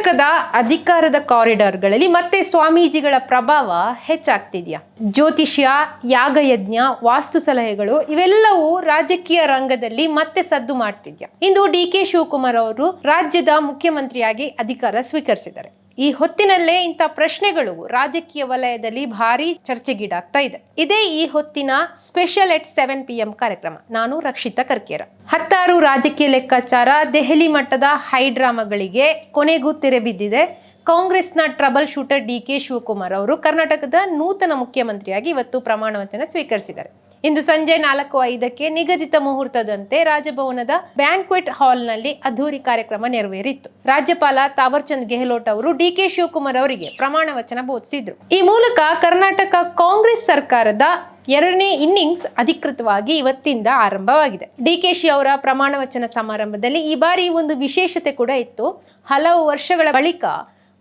ಕರ್ನಾಟಕದ ಅಧಿಕಾರದ ಕಾರಿಡಾರ್ಗಳಲ್ಲಿ ಮತ್ತೆ ಸ್ವಾಮೀಜಿಗಳ ಪ್ರಭಾವ ಹೆಚ್ಚಾಗ್ತಿದ್ಯಾ? ಜ್ಯೋತಿಷ್ಯ, ಯಾಗಯಜ್ಞ, ವಾಸ್ತು ಸಲಹೆಗಳು ಇವೆಲ್ಲವೂ ರಾಜಕೀಯ ರಂಗದಲ್ಲಿ ಮತ್ತೆ ಸದ್ದು ಮಾಡ್ತಿದ್ಯಾ? ಇಂದು ಡಿ.ಕೆ. ಶಿವಕುಮಾರ್ ಅವರು ರಾಜ್ಯದ ಮುಖ್ಯಮಂತ್ರಿಯಾಗಿ ಅಧಿಕಾರ ಸ್ವೀಕರಿಸಿದ್ದಾರೆ. ಈ ಹೊತ್ತಿನಲ್ಲೇ ಇಂಥ ಪ್ರಶ್ನೆಗಳು ರಾಜಕೀಯ ವಲಯದಲ್ಲಿ ಭಾರಿ ಚರ್ಚೆಗೀಡಾಗ್ತಾ ಇದೆ. ಇದೇ ಈ ಹೊತ್ತಿನ ಸ್ಪೆಷಲ್ ಎಟ್ 7 PM ಕಾರ್ಯಕ್ರಮ. ನಾನು ರಕ್ಷಿತಾ ಕರ್ಕೇರ. 10 ರಾಜಕೀಯ ಲೆಕ್ಕಾಚಾರ, ದೆಹಲಿ ಮಟ್ಟದ ಹೈಡ್ರಾಮಾಗಳಿಗೆ ಕೊನೆಗೂ ತೆರೆ ಬಿದ್ದಿದೆ. ಕಾಂಗ್ರೆಸ್ನ ಟ್ರಬಲ್ ಶೂಟರ್ ಡಿ.ಕೆ. ಶಿವಕುಮಾರ್ ಅವರು ಕರ್ನಾಟಕದ ನೂತನ ಮುಖ್ಯಮಂತ್ರಿಯಾಗಿ ಇವತ್ತು ಪ್ರಮಾಣ ವಚನ ಸ್ವೀಕರಿಸಿದ್ದಾರೆ. ಇಂದು ಸಂಜೆ 4:05 ನಿಗದಿತ ಮುಹೂರ್ತದಂತೆ ರಾಜಭವನದ ಬ್ಯಾಂಕ್ವೆಟ್ ಹಾಲ್ನಲ್ಲಿ ಅದ್ದೂರಿ ಕಾರ್ಯಕ್ರಮ ನೆರವೇರಿತ್ತು. ರಾಜ್ಯಪಾಲ ತಾವರ್ ಚಂದ್ ಗೆಹ್ಲೋಟ್ ಅವರು ಡಿ.ಕೆ. ಶಿವಕುಮಾರ್ ಅವರಿಗೆ ಪ್ರಮಾಣ ವಚನ ಬೋಧಿಸಿದ್ರು. ಈ ಮೂಲಕ ಕರ್ನಾಟಕ ಕಾಂಗ್ರೆಸ್ ಸರ್ಕಾರದ 2ನೇ ಇನ್ನಿಂಗ್ಸ್ ಅಧಿಕೃತವಾಗಿ ಇವತ್ತಿಂದ ಆರಂಭವಾಗಿದೆ. ಡಿ.ಕೆ.ಶಿ ಅವರ ಪ್ರಮಾಣ ವಚನ ಸಮಾರಂಭದಲ್ಲಿ ಈ ಬಾರಿ ಒಂದು ವಿಶೇಷತೆ ಕೂಡ ಇತ್ತು. ಹಲವು ವರ್ಷಗಳ ಬಳಿಕ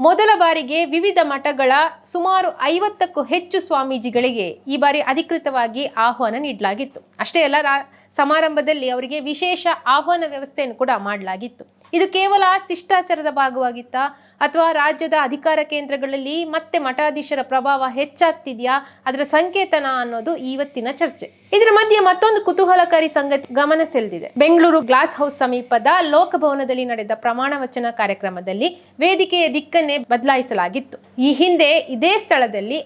ಮೊದಲ ಬಾರಿಗೆ ವಿವಿಧ ಮಠಗಳ ಸುಮಾರು 50ಕ್ಕೂ ಹೆಚ್ಚು ಸ್ವಾಮೀಜಿಗಳಿಗೆ ಈ ಬಾರಿ ಅಧಿಕೃತವಾಗಿ ಆಹ್ವಾನ ನೀಡಲಾಗಿತ್ತು. ಅಷ್ಟೇ ಅಲ್ಲ, ಸಮಾರಂಭದಲ್ಲಿ ಅವರಿಗೆ ವಿಶೇಷ ಆಹ್ವಾನ ವ್ಯವಸ್ಥೆಯನ್ನು ಕೂಡ ಮಾಡಲಾಗಿತ್ತು. ಇದು ಕೇವಲ ಶಿಷ್ಟಾಚಾರದ ಭಾಗವಾಗಿತ್ತಾ ಅಥವಾ ರಾಜ್ಯದ ಅಧಿಕಾರ ಕೇಂದ್ರಗಳಲ್ಲಿ ಮತ್ತೆ ಮಠಾಧೀಶರ ಪ್ರಭಾವ ಹೆಚ್ಚಾಗ್ತಿದೆಯಾ, ಅದರ ಸಂಕೇತನ ಅನ್ನೋದು ಇವತ್ತಿನ ಚರ್ಚೆ. ಇದರ ಮಧ್ಯೆ ಮತ್ತೊಂದು ಕುತೂಹಲಕಾರಿ ಸಂಗತಿ ಗಮನ ಸೆಳೆದಿದೆ. ಬೆಂಗಳೂರು ಗ್ಲಾಸ್ ಹೌಸ್ ಸಮೀಪದ ಲೋಕಭವನದಲ್ಲಿ ನಡೆದ ಪ್ರಮಾಣ ವಚನ ಕಾರ್ಯಕ್ರಮದಲ್ಲಿ ವೇದಿಕೆಯ ದಿಕ್ಕನ್ನೇ ಬದಲಾಯಿಸಲಾಗಿತ್ತು. ಈ ಹಿಂದೆ ಇದೇ ಸ್ಥಳದಲ್ಲಿ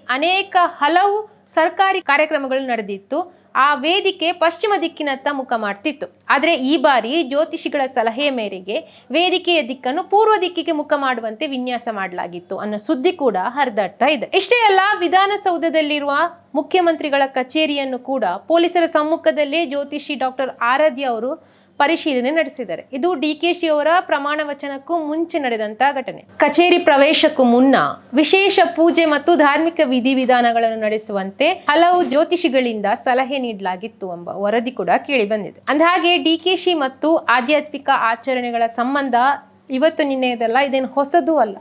ಹಲವು ಸರ್ಕಾರಿ ಕಾರ್ಯಕ್ರಮಗಳು ನಡೆದಿತ್ತು. ಆ ವೇದಿಕೆ ಪಶ್ಚಿಮ ದಿಕ್ಕಿನತ್ತ ಮುಖ ಮಾಡ್ತಿತ್ತು. ಆದರೆ ಈ ಬಾರಿ ಜ್ಯೋತಿಷಿಗಳ ಸಲಹೆಯ ಮೇರೆಗೆ ವೇದಿಕೆಯ ದಿಕ್ಕನ್ನು ಪೂರ್ವ ದಿಕ್ಕಿಗೆ ಮುಖ ಮಾಡುವಂತೆ ವಿನ್ಯಾಸ ಮಾಡಲಾಗಿತ್ತು ಅನ್ನೋ ಸುದ್ದಿ ಕೂಡ ಹರಿದಾಡ್ತಾ ಇದೆ. ಇಷ್ಟೇ ಅಲ್ಲ, ವಿಧಾನಸೌಧದಲ್ಲಿರುವ ಮುಖ್ಯಮಂತ್ರಿಗಳ ಕಚೇರಿಯನ್ನು ಕೂಡ ಪೊಲೀಸರ ಸಮ್ಮುಖದಲ್ಲೇ ಜ್ಯೋತಿಷಿ ಡಾಕ್ಟರ್ ಆರಾಧ್ಯ ಅವರು ಪರಿಶೀಲನೆ ನಡೆಸಿದ್ದಾರೆ. ಇದು ಡಿ.ಕೆ.ಶಿ ಅವರ ಪ್ರಮಾಣ ವಚನಕ್ಕೂ ಮುಂಚೆ ನಡೆದಂತ ಘಟನೆ. ಕಚೇರಿ ಪ್ರವೇಶಕ್ಕೂ ಮುನ್ನ ವಿಶೇಷ ಪೂಜೆ ಮತ್ತು ಧಾರ್ಮಿಕ ವಿಧಿವಿಧಾನಗಳನ್ನು ನಡೆಸುವಂತೆ ಹಲವು ಜ್ಯೋತಿಷಿಗಳಿಂದ ಸಲಹೆ ನೀಡಲಾಗಿತ್ತು ಎಂಬ ವರದಿ ಕೂಡ ಕೇಳಿ ಬಂದಿದೆ. ಅಂದಹಾಗೆ ಡಿ.ಕೆ.ಶಿ ಮತ್ತು ಆಧ್ಯಾತ್ಮಿಕ ಆಚರಣೆಗಳ ಸಂಬಂಧ ಇವತ್ತು ನಿನ್ನೆಯದಲ್ಲ, ಇದೇನು ಹೊಸದೂ ಅಲ್ಲ.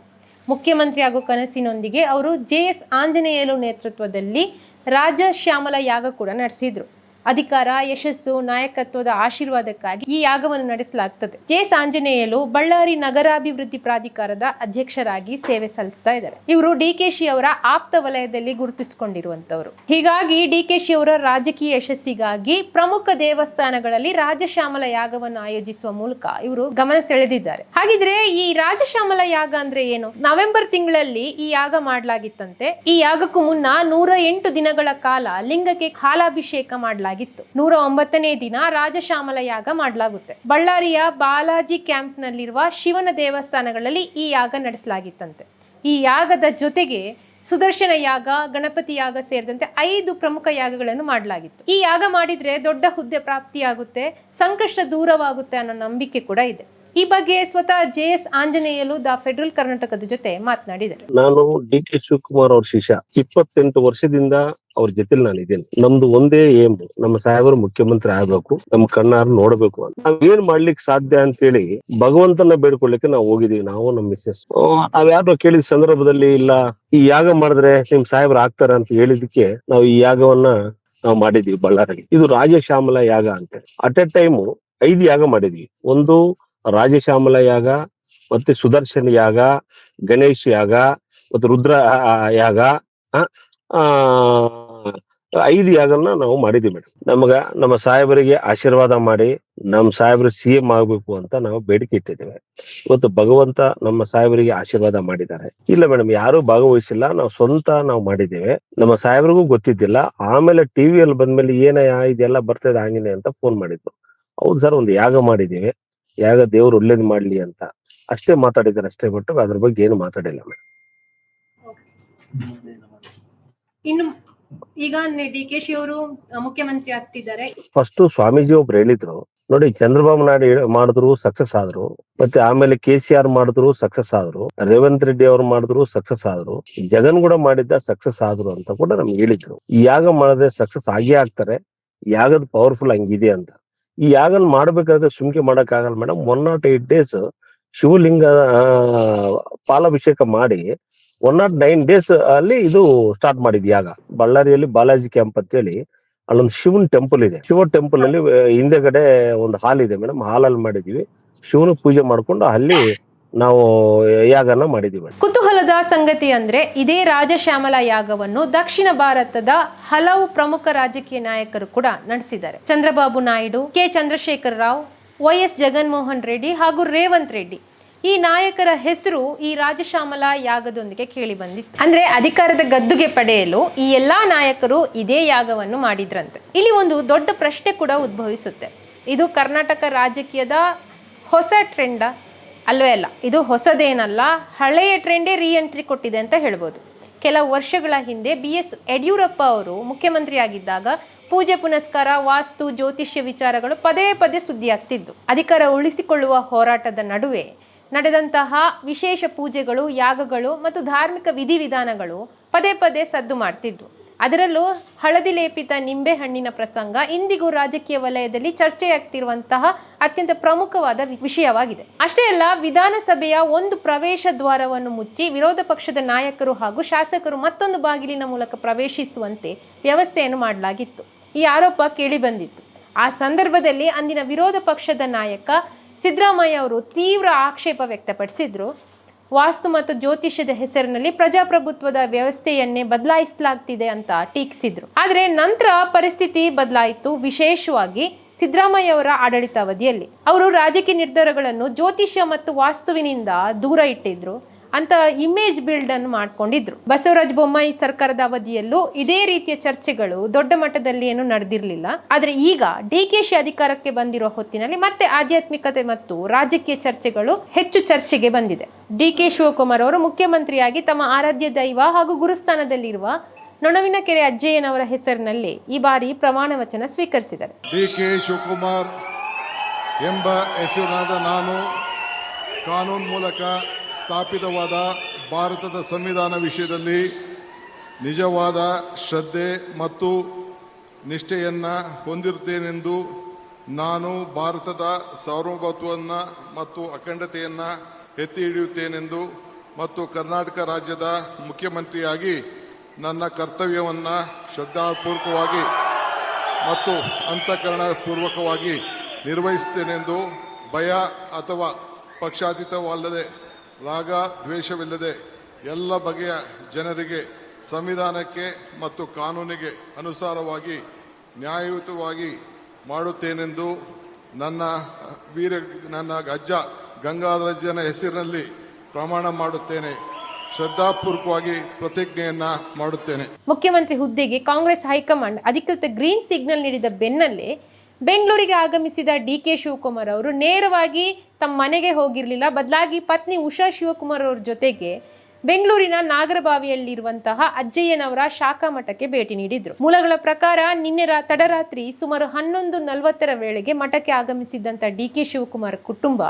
ಮುಖ್ಯಮಂತ್ರಿ ಆಗೋ ಕನಸಿನೊಂದಿಗೆ ಅವರು ಜೆ.ಎಸ್. ಆಂಜನೇಯಲು ನೇತೃತ್ವದಲ್ಲಿ ರಾಜಶ್ಯಾಮಲ ಯಾಗ ಕೂಡ ನಡೆಸಿದ್ರು. ಅಧಿಕಾರ, ಯಶಸ್ಸು, ನಾಯಕತ್ವದ ಆಶೀರ್ವಾದಕ್ಕಾಗಿ ಈ ಯಾಗವನ್ನು ನಡೆಸಲಾಗ್ತದೆ. ಜೆ.ಎಸ್. ಆಂಜನೇಯಲು ಬಳ್ಳಾರಿ ನಗರಾಭಿವೃದ್ಧಿ ಪ್ರಾಧಿಕಾರದ ಅಧ್ಯಕ್ಷರಾಗಿ ಸೇವೆ ಸಲ್ಲಿಸ್ತಾ ಇದ್ದಾರೆ. ಇವರು ಡಿ.ಕೆ.ಶಿ ಅವರ ಆಪ್ತ ವಲಯದಲ್ಲಿ ಗುರುತಿಸಿಕೊಂಡಿರುವಂತವರು. ಹೀಗಾಗಿ ಡಿ.ಕೆ.ಶಿ ಅವರ ರಾಜಕೀಯ ಯಶಸ್ಸಿಗಾಗಿ ಪ್ರಮುಖ ದೇವಸ್ಥಾನಗಳಲ್ಲಿ ರಾಜಶ್ಯಾಮಲ ಯಾಗವನ್ನು ಆಯೋಜಿಸುವ ಮೂಲಕ ಇವರು ಗಮನ ಸೆಳೆದಿದ್ದಾರೆ. ಹಾಗಿದ್ರೆ ಈ ರಾಜಶ್ಯಾಮಲ ಯಾಗ ಅಂದ್ರೆ ಏನು? ನವೆಂಬರ್ ತಿಂಗಳಲ್ಲಿ ಈ ಯಾಗ ಮಾಡಲಾಗಿತ್ತಂತೆ. ಈ ಯಾಗಕ್ಕೂ ಮುನ್ನ 108 ದಿನಗಳ ಕಾಲ ಲಿಂಗಕ್ಕೆ ಹಾಲಾಭಿಷೇಕ ಮಾಡಲಾಗಿತ್ತು. 109ನೇ ದಿನ ರಾಜಶ್ಯಾಮಲ ಯಾಗ ಮಾಡಲಾಗುತ್ತೆ. ಬಳ್ಳಾರಿಯ ಬಾಲಾಜಿ ಕ್ಯಾಂಪ್ ನಲ್ಲಿರುವ ಶಿವನ ದೇವಸ್ಥಾನಗಳಲ್ಲಿ ಈ ಯಾಗ ನಡೆಸಲಾಗಿತ್ತಂತೆ. ಈ ಯಾಗದ ಜೊತೆಗೆ ಸುದರ್ಶನ ಯಾಗ, ಗಣಪತಿ ಯಾಗ ಸೇರಿದಂತೆ 5 ಪ್ರಮುಖ ಯಾಗಗಳನ್ನು ಮಾಡಲಾಗಿತ್ತು. ಈ ಯಾಗ ಮಾಡಿದ್ರೆ ದೊಡ್ಡ ಹುದ್ದೆ ಪ್ರಾಪ್ತಿಯಾಗುತ್ತೆ, ಸಂಕಷ್ಟ ದೂರವಾಗುತ್ತೆ ಅನ್ನೋ ನಂಬಿಕೆ ಕೂಡ ಇದೆ. ಈ ಬಗ್ಗೆ ಸ್ವತಃ ಜೆ.ಎಸ್. ಆಂಜನೇಯಲು ದ ಫೆಡರಲ್ ಕರ್ನಾಟಕದ ಜೊತೆ ಮಾತನಾಡಿದರು. ನಾನು ಡಿ.ಕೆ. ಶಿವಕುಮಾರ್ ಅವ್ರ ಶಿಷ್ಯ. 28 ವರ್ಷದಿಂದ ಅವ್ರ ಜೊತೆಲಿ ನಾನು ಇದ್ದೇನೆ. ನಮ್ದು ಒಂದೇ ಏಮ್, ನಮ್ಮ ಸಾಹೇಬರು ಮುಖ್ಯಮಂತ್ರಿ ಆಗ್ಬೇಕು, ನಮ್ ಕಣ್ಣಾರು ನೋಡ್ಬೇಕು ಅಂತ. ನಾವ್ ಏನ್ ಮಾಡ್ಲಿಕ್ಕೆ ಸಾಧ್ಯ ಅಂತ ಹೇಳಿ ಭಗವಂತನ ಬೇಡ್ಕೊಳ್ಳಿಕ್ಕೆ ನಾವು ಹೋಗಿದೀವಿ, ನಾವು ನಮ್ಮ ಮಿಸ್ಸಸ್. ನಾವ್ಯಾರೋ ಕೇಳಿದ ಸಂದರ್ಭದಲ್ಲಿ ಇಲ್ಲ ಈ ಯಾಗ ಮಾಡಿದ್ರೆ ನಿಮ್ ಸಾಹೇಬ್ರು ಆಗ್ತಾರ ಅಂತ ಹೇಳಿದಕ್ಕೆ ನಾವು ಈ ಯಾಗವನ್ನ ನಾವು ಮಾಡಿದೀವಿ ಬಳ್ಳಾರಿಗೆ. ಇದು ರಾಜಶ್ಯಾಮಲ ಯಾಗ ಅಂತ. ಅಟ್ ಎ ಟೈಮ್ 5 ಯಾಗ ಮಾಡಿದ್ವಿ. ಒಂದು ರಾಜಶ್ಯಾಮಲ ಯಾಗ, ಮತ್ತೆ ಸುದರ್ಶನ ಯಾಗ, ಗಣೇಶ್ ಯಾಗ, ಮತ್ತೆ ರುದ್ರ ಯಾಗ, 5 ಯಾಗನ್ನ ನಾವು ಮಾಡಿದ್ವಿ ಮೇಡಮ್. ನಮ್ಮ ಸಾಹೇಬರಿಗೆ ಆಶೀರ್ವಾದ ಮಾಡಿ ನಮ್ಮ ಸಾಹೇಬರು CM ಆಗ್ಬೇಕು ಅಂತ ನಾವು ಬೇಡಿಕೆ ಇಟ್ಟಿದ್ದೇವೆ. ಇವತ್ತು ಭಗವಂತ ನಮ್ಮ ಸಾಹೇಬರಿಗೆ ಆಶೀರ್ವಾದ ಮಾಡಿದ್ದಾರೆ. ಇಲ್ಲ ಮೇಡಮ್, ಯಾರು ಭಾಗವಹಿಸಿಲ್ಲ, ನಾವು ಸ್ವಂತ ನಾವು ಮಾಡಿದ್ದೇವೆ. ನಮ್ಮ ಸಾಹೇಬರಿಗೂ ಗೊತ್ತಿದ್ದಿಲ್ಲ. ಆಮೇಲೆ ಟಿವಿಯಲ್ಲಿ ಬಂದ್ಮೇಲೆ ಇದೆಲ್ಲ ಬರ್ತದೆ ಆಂಜನೇಯ ಅಂತ ಫೋನ್ ಮಾಡಿದ್ರು. ಹೌದು ಸರ್, ಒಂದು ಯಾಗ ಮಾಡಿದ್ದೇವೆ, ಯಾಗ ದೇವ್ರು ಒಳ್ಳೇದ್ ಮಾಡ್ಲಿ ಅಂತ ಅಷ್ಟೇ ಮಾತಾಡಿದ್ದಾರೆ, ಅಷ್ಟೇ ಬಿಟ್ಟು ಅದ್ರ ಬಗ್ಗೆ ಏನು ಮಾತಾಡಿಲ್ಲ ಮೇಡಮ್. ಇನ್ನು ಈಗ ಡಿ.ಕೆ.ಶಿ ಅವರು ಮುಖ್ಯಮಂತ್ರಿ ಆಗ್ತಿದ್ದಾರೆ. ಫಸ್ಟ್ ಸ್ವಾಮೀಜಿ ಒಬ್ರು ಹೇಳಿದ್ರು ನೋಡಿ, ಚಂದ್ರಬಾಬು ನಾಯ್ಡು ಮಾಡಿದ್ರು ಸಕ್ಸಸ್ ಆದ್ರು, ಮತ್ತೆ ಆಮೇಲೆ KCR ಮಾಡಿದ್ರು ಸಕ್ಸಸ್ ಆದ್ರು, ರೇವಂತ್ ರೆಡ್ಡಿ ಅವ್ರು ಮಾಡಿದ್ರು ಸಕ್ಸಸ್ ಆದ್ರು, ಜಗನ್ ಕೂಡ ಮಾಡಿದ್ದ ಸಕ್ಸಸ್ ಆದ್ರು ಅಂತ ಕೂಡ ನಮ್ಗೆ ಹೇಳಿದ್ರು. ಈ ಯಾಗ ಮಾಡದೆ ಸಕ್ಸಸ್ ಆಗೇ ಆಗ್ತಾರೆ, ಯಾಗದ ಪವರ್ಫುಲ್ ಹಂಗಿದೆ ಅಂತ. ಈ ಯಾಗನ್ ಮಾಡ್ಬೇಕಾದ್ರೆ ಸುಮ್ಕೆ ಮಾಡಕ್ ಆಗಲ್ಲ ಮೇಡಮ್. 108 days ಶಿವಲಿಂಗ ಪಾಲಾಭಿಷೇಕ ಮಾಡಿ 109 days ಅಲ್ಲಿ ಇದು ಸ್ಟಾರ್ಟ್ ಮಾಡಿದ್ ಯಾಗ. ಬಳ್ಳಾರಿಯಲ್ಲಿ ಬಾಲಾಜಿ ಕ್ಯಾಂಪ್ ಅಂತ ಹೇಳಿ ಅಲ್ಲೊಂದು ಶಿವನ್ ಟೆಂಪಲ್ ಇದೆ. ಶಿವ ಟೆಂಪಲ್ ಅಲ್ಲಿ ಹಿಂದೆಗಡೆ ಒಂದು ಹಾಲ್ ಇದೆ ಮೇಡಮ್. ಹಾಲಲ್ಲಿ ಮಾಡಿದೀವಿ. ಶಿವನ ಪೂಜೆ ಮಾಡ್ಕೊಂಡು ಅಲ್ಲಿ ನಾವು ಯಾಗನ ಮಾಡಿದ್ದೀವಿ. ಕುತೂಹಲದ ಸಂಗತಿ ಅಂದ್ರೆ ಇದೇ ರಾಜಶ್ಯಾಮಲ ಯಾಗವನ್ನು ದಕ್ಷಿಣ ಭಾರತದ ಹಲವು ಪ್ರಮುಖ ರಾಜಕೀಯ ನಾಯಕರು ಕೂಡ ನಡೆಸಿದ್ದಾರೆ. ಚಂದ್ರಬಾಬು ನಾಯ್ಡು, ಕೆ ಚಂದ್ರಶೇಖರ ರಾವ್, YS ಜಗನ್ಮೋಹನ್ ರೆಡ್ಡಿ ಹಾಗೂ ರೇವಂತ್ ರೆಡ್ಡಿ ಈ ನಾಯಕರ ಹೆಸರು ಈ ರಾಜಶ್ಯಾಮಲ ಯಾಗದೊಂದಿಗೆ ಕೇಳಿ ಬಂದಿತ್ತು. ಅಂದ್ರೆ ಅಧಿಕಾರದ ಗದ್ದುಗೆ ಪಡೆಯಲು ಈ ಎಲ್ಲಾ ನಾಯಕರು ಇದೇ ಯಾಗವನ್ನು ಮಾಡಿದ್ರಂತೆ. ಇಲ್ಲಿ ಒಂದು ದೊಡ್ಡ ಪ್ರಶ್ನೆ ಕೂಡ ಉದ್ಭವಿಸುತ್ತೆ. ಇದು ಕರ್ನಾಟಕ ರಾಜಕೀಯದ ಹೊಸ ಟ್ರೆಂಡ? ಅಲ್ವೇ ಅಲ್ಲ. ಇದು ಹೊಸದೇನಲ್ಲ, ಹಳೆಯ ಟ್ರೆಂಡೇ ಎಂಟ್ರಿ ಕೊಟ್ಟಿದೆ ಅಂತ ಹೇಳ್ಬೋದು. ಕೆಲವು ವರ್ಷಗಳ ಹಿಂದೆ BS ಯಡಿಯೂರಪ್ಪ ಅವರು ಮುಖ್ಯಮಂತ್ರಿ ಆಗಿದ್ದಾಗ ಪೂಜೆ ಪುನಸ್ಕಾರ, ವಾಸ್ತು, ಜ್ಯೋತಿಷ್ಯ ವಿಚಾರಗಳು ಪದೇ ಪದೇ ಸುದ್ದಿಯಾಗ್ತಿದ್ದು. ಅಧಿಕಾರ ಉಳಿಸಿಕೊಳ್ಳುವ ಹೋರಾಟದ ನಡುವೆ ನಡೆದಂತಹ ವಿಶೇಷ ಪೂಜೆಗಳು, ಯಾಗಗಳು ಮತ್ತು ಧಾರ್ಮಿಕ ವಿಧಿವಿಧಾನಗಳು ಪದೇ ಪದೇ ಸದ್ದು ಮಾಡ್ತಿದ್ವು. ಅದರಲ್ಲೂ ಹಳದಿ ಲೇಪಿತ ನಿಂಬೆ ಹಣ್ಣಿನ ಪ್ರಸಂಗ ಇಂದಿಗೂ ರಾಜಕೀಯ ವಲಯದಲ್ಲಿ ಚರ್ಚೆಯಾಗ್ತಿರುವಂತಹ ಅತ್ಯಂತ ಪ್ರಮುಖವಾದ ವಿಷಯವಾಗಿದೆ. ಅಷ್ಟೇ ಅಲ್ಲ, ವಿಧಾನಸಭೆಯ ಒಂದು ಪ್ರವೇಶ ದ್ವಾರವನ್ನು ಮುಚ್ಚಿ ವಿರೋಧ ಪಕ್ಷದ ನಾಯಕರು ಹಾಗೂ ಶಾಸಕರು ಮತ್ತೊಂದು ಬಾಗಿಲಿನ ಮೂಲಕ ಪ್ರವೇಶಿಸುವಂತೆ ವ್ಯವಸ್ಥೆಯನ್ನು ಮಾಡಲಾಗಿತ್ತು. ಈ ಆರೋಪ ಕೇಳಿ ಬಂದಿತ್ತು. ಆ ಸಂದರ್ಭದಲ್ಲಿ ಅಂದಿನ ವಿರೋಧ ಪಕ್ಷದ ನಾಯಕ ಸಿದ್ದರಾಮಯ್ಯ ಅವರು ತೀವ್ರ ಆಕ್ಷೇಪ ವ್ಯಕ್ತಪಡಿಸಿದ್ರು. ವಾಸ್ತು ಮತ್ತು ಜ್ಯೋತಿಷ್ಯದ ಹೆಸರಿನಲ್ಲಿ ಪ್ರಜಾಪ್ರಭುತ್ವದ ವ್ಯವಸ್ಥೆಯನ್ನೇ ಬದಲಾಯಿಸಲಾಗ್ತಿದೆ ಅಂತ ಟೀಕಿಸಿದ್ರು. ಆದರೆ ನಂತರ ಪರಿಸ್ಥಿತಿ ಬದಲಾಯಿತು. ವಿಶೇಷವಾಗಿ ಸಿದ್ದರಾಮಯ್ಯ ಅವರ ಆಡಳಿತಾವಧಿಯಲ್ಲಿ ಅವರು ರಾಜಕೀಯ ನಿರ್ಧಾರಗಳನ್ನು ಜ್ಯೋತಿಷ್ಯ ಮತ್ತು ವಾಸ್ತುವಿನಿಂದ ದೂರ ಇಟ್ಟಿದ್ರು ಅಂತ ಇಮೇಜ್ ಬಿಲ್ಡ್ ಅನ್ನು ಮಾಡ್ಕೊಂಡಿದ್ರು. ಬಸವರಾಜ ಬೊಮ್ಮಾಯಿ ಸರ್ಕಾರದ ಅವಧಿಯಲ್ಲೂ ಇದೇ ರೀತಿಯ ಚರ್ಚೆಗಳು ದೊಡ್ಡ ಮಟ್ಟದಲ್ಲಿ ಏನು ನಡೆದಿರಲಿಲ್ಲ. ಆದ್ರೆ ಈಗ DKಶಿ ಅಧಿಕಾರಕ್ಕೆ ಬಂದಿರೋ ಹೊತ್ತಿನಲ್ಲಿ ಮತ್ತೆ ಆಧ್ಯಾತ್ಮಿಕತೆ ಮತ್ತು ರಾಜಕೀಯ ಚರ್ಚೆಗಳು ಹೆಚ್ಚು ಚರ್ಚೆಗೆ ಬಂದಿದೆ. DK ಶಿವಕುಮಾರ್ ಅವರು ಮುಖ್ಯಮಂತ್ರಿಯಾಗಿ ತಮ್ಮ ಆರಾಧ್ಯ ದೈವ ಹಾಗೂ ಗುರುಸ್ಥಾನದಲ್ಲಿರುವ ನೊಣವಿನಕೆರೆ ಅಜ್ಜಯ್ಯನವರ ಹೆಸರಿನಲ್ಲಿ ಈ ಬಾರಿ ಪ್ರಮಾಣ ವಚನ ಸ್ವೀಕರಿಸಿದ್ದಾರೆ. DK ಶಿವಕುಮಾರ್ ಎಂಬ ಹೆಸರಿನಾದ ನಾನು ಕಾನೂನು ಮೂಲಕ ಸ್ಥಾಪಿತವಾದ ಭಾರತದ ಸಂವಿಧಾನ ವಿಷಯದಲ್ಲಿ ನಿಜವಾದ ಶ್ರದ್ಧೆ ಮತ್ತು ನಿಷ್ಠೆಯನ್ನು ಹೊಂದಿರುತ್ತೇನೆಂದು ನಾನು ಭಾರತದ ಸಾರ್ವಭೌಮತ್ವವನ್ನು ಮತ್ತು ಅಖಂಡತೆಯನ್ನು ಎತ್ತಿ ಹಿಡಿಯುತ್ತೇನೆಂದು ಮತ್ತು ಕರ್ನಾಟಕ ರಾಜ್ಯದ ಮುಖ್ಯಮಂತ್ರಿಯಾಗಿ ನನ್ನ ಕರ್ತವ್ಯವನ್ನು ಶ್ರದ್ಧಾಪೂರ್ವಕವಾಗಿ ಮತ್ತು ಅಂತಃಕರಣಪೂರ್ವಕವಾಗಿ ನಿರ್ವಹಿಸುತ್ತೇನೆಂದು ಭಯ ಅಥವಾ ಪಕ್ಷಾತೀತವಲ್ಲದೆ ರಾಗ ದ್ವೇಷವಿಲ್ಲದೆ ಎಲ್ಲ ಬಗೆಯ ಜನರಿಗೆ ಸಂವಿಧಾನಕ್ಕೆ ಮತ್ತು ಕಾನೂನಿಗೆ ಅನುಸಾರವಾಗಿ ನ್ಯಾಯಯುತವಾಗಿ ಮಾಡುತ್ತೇನೆಂದು ನನ್ನ ಅಜ್ಜ ಗಂಗಾಧರಜ್ಜನ ಹೆಸರಿನಲ್ಲಿ ಪ್ರಮಾಣ ಮಾಡುತ್ತೇನೆ. ಶ್ರದ್ಧಾಪೂರ್ವಕವಾಗಿ ಪ್ರತಿಜ್ಞೆಯನ್ನ ಮಾಡುತ್ತೇನೆ. ಮುಖ್ಯಮಂತ್ರಿ ಹುದ್ದೆಗೆ ಕಾಂಗ್ರೆಸ್ ಹೈಕಮಾಂಡ್ ಅಧಿಕೃತ ಗ್ರೀನ್ ಸಿಗ್ನಲ್ ನೀಡಿದ ಬೆನ್ನಲ್ಲೇ ಬೆಂಗಳೂರಿಗೆ ಆಗಮಿಸಿದ DK ಶಿವಕುಮಾರ್ ಅವರು ನೇರವಾಗಿ ತಮ್ಮ ಮನೆಗೆ ಹೋಗಿರಲಿಲ್ಲ. ಬದಲಾಗಿ ಪತ್ನಿ ಉಷಾ ಶಿವಕುಮಾರ್ ಅವ್ರ ಜೊತೆಗೆ ಬೆಂಗಳೂರಿನ ನಾಗರಬಾವಿಯಲ್ಲಿರುವಂತಹ ಅಜ್ಜಯ್ಯನವರ ಶಾಖಾ ಮಠಕ್ಕೆ ಭೇಟಿ ನೀಡಿದ್ರು. ಮೂಲಗಳ ಪ್ರಕಾರ ನಿನ್ನೆ ತಡರಾತ್ರಿ ಸುಮಾರು 11:40 ವೇಳೆಗೆ ಮಠಕ್ಕೆ ಆಗಮಿಸಿದ್ದಂತ DK ಶಿವಕುಮಾರ್ ಕುಟುಂಬ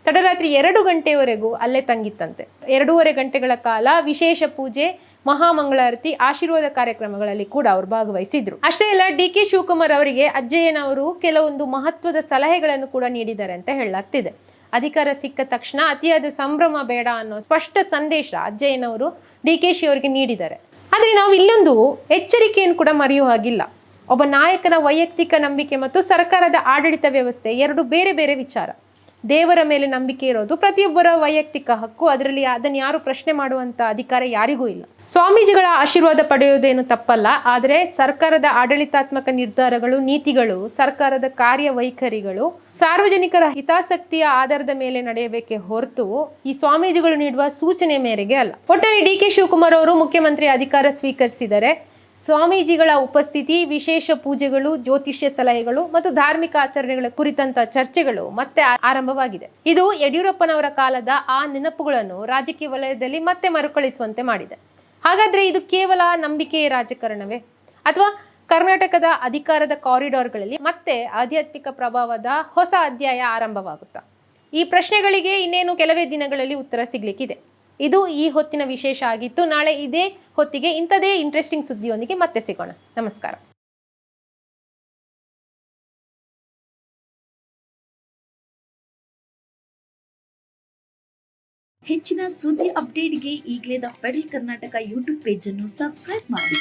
ತಡರಾತ್ರಿ 2 ಗಂಟೆಯವರೆಗೂ ಅಲ್ಲೇ ತಂಗಿತ್ತಂತೆ. 2.5 ಗಂಟೆಗಳ ಕಾಲ ವಿಶೇಷ ಪೂಜೆ, ಮಹಾಮಂಗಳಾರತಿ, ಆಶೀರ್ವಾದ ಕಾರ್ಯಕ್ರಮಗಳಲ್ಲಿ ಕೂಡ ಅವರು ಭಾಗವಹಿಸಿದ್ರು. ಅಷ್ಟೇ ಅಲ್ಲ, DK ಶಿವಕುಮಾರ್ ಅವರಿಗೆ ಅಜ್ಜಯ್ಯನವರು ಕೆಲವೊಂದು ಮಹತ್ವದ ಸಲಹೆಗಳನ್ನು ಕೂಡ ನೀಡಿದ್ದಾರೆ ಅಂತ ಹೇಳಲಾಗ್ತಿದೆ. ಅಧಿಕಾರ ಸಿಕ್ಕ ತಕ್ಷಣ ಅತಿಯಾದ ಸಂಭ್ರಮ ಬೇಡ ಅನ್ನೋ ಸ್ಪಷ್ಟ ಸಂದೇಶ ಅಜ್ಜಯ್ಯನವರು DKಶಿ ಅವರಿಗೆ ನೀಡಿದ್ದಾರೆ. ಆದರೆ ನಾವು ಇಲ್ಲೊಂದು ಎಚ್ಚರಿಕೆಯನ್ನು ಕೂಡ ಮರೆಯುವ ಹಾಗಿಲ್ಲ. ಒಬ್ಬ ನಾಯಕನ ವೈಯಕ್ತಿಕ ನಂಬಿಕೆ ಮತ್ತು ಸರ್ಕಾರದ ಆಡಳಿತ ವ್ಯವಸ್ಥೆ ಎರಡು ಬೇರೆ ಬೇರೆ ವಿಚಾರ. ದೇವರ ಮೇಲೆ ನಂಬಿಕೆ ಇರೋದು ಪ್ರತಿಯೊಬ್ಬರ ವೈಯಕ್ತಿಕ ಹಕ್ಕು. ಅದರಲ್ಲಿ ಅದನ್ನು ಯಾರು ಪ್ರಶ್ನೆ ಮಾಡುವಂತ ಅಧಿಕಾರ ಯಾರಿಗೂ ಇಲ್ಲ. ಸ್ವಾಮೀಜಿಗಳ ಆಶೀರ್ವಾದ ಪಡೆಯುವುದೇನು ತಪ್ಪಲ್ಲ. ಆದರೆ ಸರ್ಕಾರದ ಆಡಳಿತಾತ್ಮಕ ನಿರ್ಧಾರಗಳು, ನೀತಿಗಳು, ಸರ್ಕಾರದ ಕಾರ್ಯವೈಖರಿಗಳು ಸಾರ್ವಜನಿಕರ ಹಿತಾಸಕ್ತಿಯ ಆಧಾರದ ಮೇಲೆ ನಡೆಯಬೇಕೆ ಹೊರತು ಈ ಸ್ವಾಮೀಜಿಗಳು ನೀಡುವ ಸೂಚನೆ ಮೇರೆಗೆ ಅಲ್ಲ. ಒಟ್ಟಿನಲ್ಲಿ DK ಶಿವಕುಮಾರ್ ಅವರು ಮುಖ್ಯಮಂತ್ರಿ ಅಧಿಕಾರ ಸ್ವೀಕರಿಸಿದರೆ ಸ್ವಾಮೀಜಿಗಳ ಉಪಸ್ಥಿತಿ, ವಿಶೇಷ ಪೂಜೆಗಳು, ಜ್ಯೋತಿಷ್ಯ ಸಲಹೆಗಳು ಮತ್ತು ಧಾರ್ಮಿಕ ಆಚರಣೆಗಳ ಕುರಿತಂತ ಚರ್ಚೆಗಳು ಮತ್ತೆ ಆರಂಭವಾಗಿದೆ. ಇದು ಯಡಿಯೂರಪ್ಪನವರ ಕಾಲದ ಆ ನೆನಪುಗಳನ್ನು ರಾಜಕೀಯ ವಲಯದಲ್ಲಿ ಮತ್ತೆ ಮರುಕಳಿಸುವಂತೆ ಮಾಡಿದೆ. ಹಾಗಾದ್ರೆ ಇದು ಕೇವಲ ನಂಬಿಕೆಯ ರಾಜಕಾರಣವೇ ಅಥವಾ ಕರ್ನಾಟಕದ ಅಧಿಕಾರದ ಕಾರಿಡಾರ್ಗಳಲ್ಲಿ ಮತ್ತೆ ಆಧ್ಯಾತ್ಮಿಕ ಪ್ರಭಾವದ ಹೊಸ ಅಧ್ಯಾಯ ಆರಂಭವಾಗುತ್ತಾ? ಈ ಪ್ರಶ್ನೆಗಳಿಗೆ ಇನ್ನೇನು ಕೆಲವೇ ದಿನಗಳಲ್ಲಿ ಉತ್ತರ ಸಿಗ್ಲಿಕ್ಕಿದೆ. ಇದು ಈ ಹೊತ್ತಿನ ವಿಶೇಷ ಆಗಿತ್ತು. ನಾಳೆ ಇದೇ ಹೊತ್ತಿಗೆ ಇಂಥದೇ ಇಂಟ್ರೆಸ್ಟಿಂಗ್ ಸುದ್ದಿಯೊಂದಿಗೆ ಮತ್ತೆ ಸಿಗೋಣ. ನಮಸ್ಕಾರ. ಹೆಚ್ಚಿನ ಸುದ್ದಿ ಅಪ್ಡೇಟ್ಗೆ ಈಗಲೇ the federal Karnataka YouTube page ಅನ್ನು ಸಬ್ಸ್ಕ್ರೈಬ್ ಮಾಡಿ.